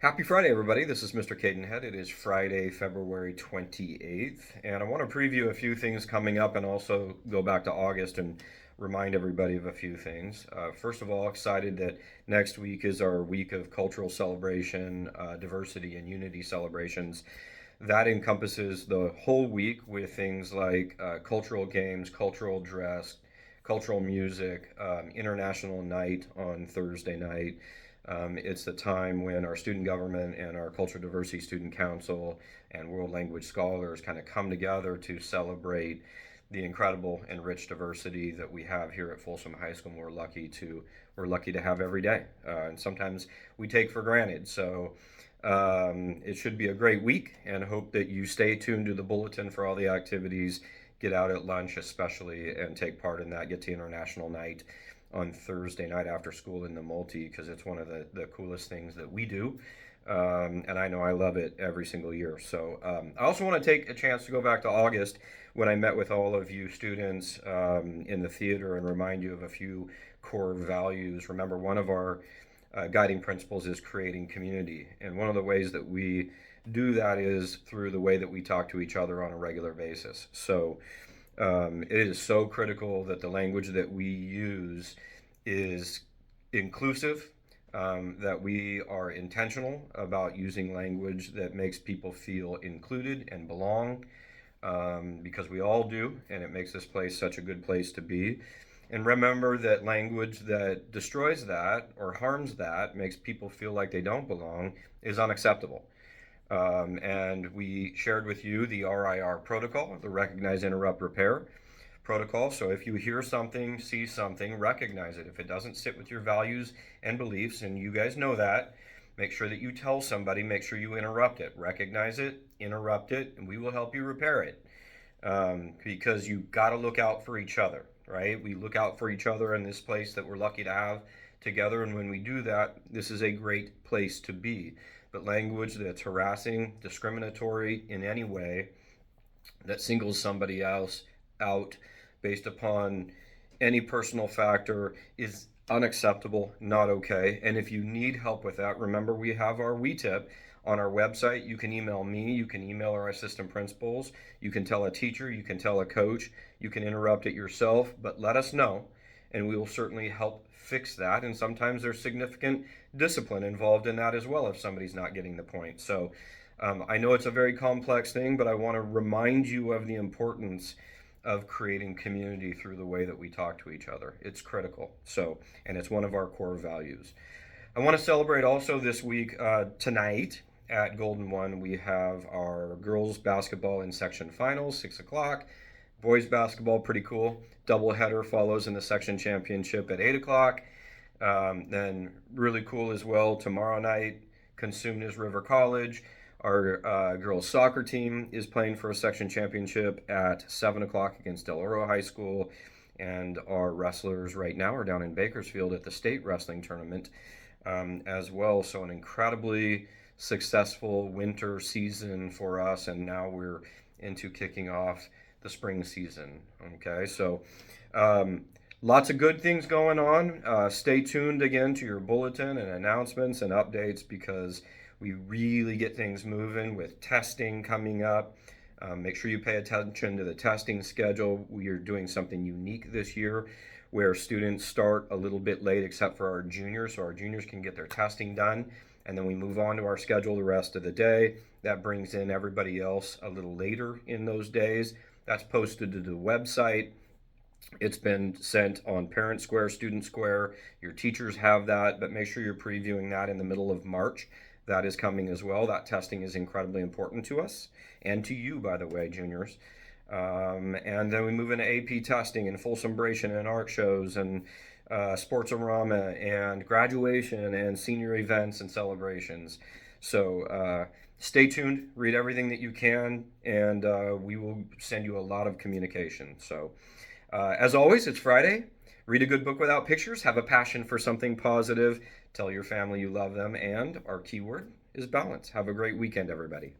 Happy Friday, everybody. This is Mr. Cadenhead. It is Friday, February 28th, and I want to preview a few things coming up and also go back to August and remind everybody of a few things. First of all, excited that next week is our week of cultural celebration, diversity, and unity celebrations. That encompasses the whole week with things like cultural games, cultural dress, cultural music, international night on Thursday night. It's the time when our student government and our Cultural Diversity Student Council and World Language Scholars kind of come together to celebrate the incredible and rich diversity that we have here at Folsom High School. And we're lucky to have every day, and sometimes we take for granted. So it should be a great week, and hope that you stay tuned to the bulletin for all the activities. Get out at lunch, especially, and take part in that. Get to International Night on Thursday night after school in the multi, because it's one of the coolest things that we do. And I know I love it every single year. So I also want to take a chance to go back to August when I met with all of you students in the theater and remind you of a few core values. Remember, one of our guiding principles is creating community. And one of the ways that we do that is through the way that we talk to each other on a regular basis. So it is so critical that the language that we use is inclusive, that we are intentional about using language that makes people feel included and belong, because we all do, and it makes this place such a good place to be. And remember that language that destroys that or harms that, makes people feel like they don't belong, is unacceptable. And we shared with you the RIR protocol, the Recognize, Interrupt, Repair protocol. So if you hear something, see something, recognize it. If it doesn't sit with your values and beliefs, and you guys know that, make sure that you tell somebody, make sure you interrupt it. Recognize it, interrupt it, and we will help you repair it. Because you got to look out for each other, right? We look out for each other in this place that we're lucky to have together. And when we do that, this is a great place to be. But language that's harassing, discriminatory in any way, that singles somebody else out based upon any personal factor, is unacceptable, not okay. And if you need help with that, remember we have our WeTip on our website. You can email me, you can email our assistant principals, you can tell a teacher, you can tell a coach, you can interrupt it yourself, but let us know, and we will certainly help fix that. And sometimes there's significant discipline involved in that as well if somebody's not getting the point. So I know it's a very complex thing, but I want to remind you of the importance of creating community through the way that we talk to each other. It's critical. So, and it's one of our core values. I want to celebrate also this week, tonight at Golden One, we have our girls basketball in section finals, 6 o'clock. Boys basketball, pretty cool. Doubleheader follows in the section championship at 8 o'clock. Then really cool as well, tomorrow night, Cosumnes River College. Our girls soccer team is playing for a section championship at 7 o'clock against Del Oro High School. And our wrestlers right now are down in Bakersfield at the state wrestling tournament as well. So an incredibly successful winter season for us. And now we're into kicking off the spring season. Okay, so lots of good things going on. Stay tuned again to your bulletin and announcements and updates, because we really get things moving with testing coming up. Make sure you pay attention to the testing schedule. We are doing something unique this year where students start a little bit late except for our juniors, so our juniors can get their testing done, and then we move on to our schedule the rest of the day. That brings in everybody else a little later in those days. That's posted to the website. It's been sent on Parent Square, Student Square. Your teachers have that, but make sure you're previewing that in the middle of March. That is coming as well. That testing is incredibly important to us and to you, by the way, juniors. And then we move into AP testing and full celebration and art shows and sports-a-rama and graduation and senior events and celebrations. So stay tuned, read everything that you can, and we will send you a lot of communication. So as always, it's Friday. Read a good book without pictures. Have a passion for something positive. Tell your family you love them. And our keyword is balance. Have a great weekend, everybody.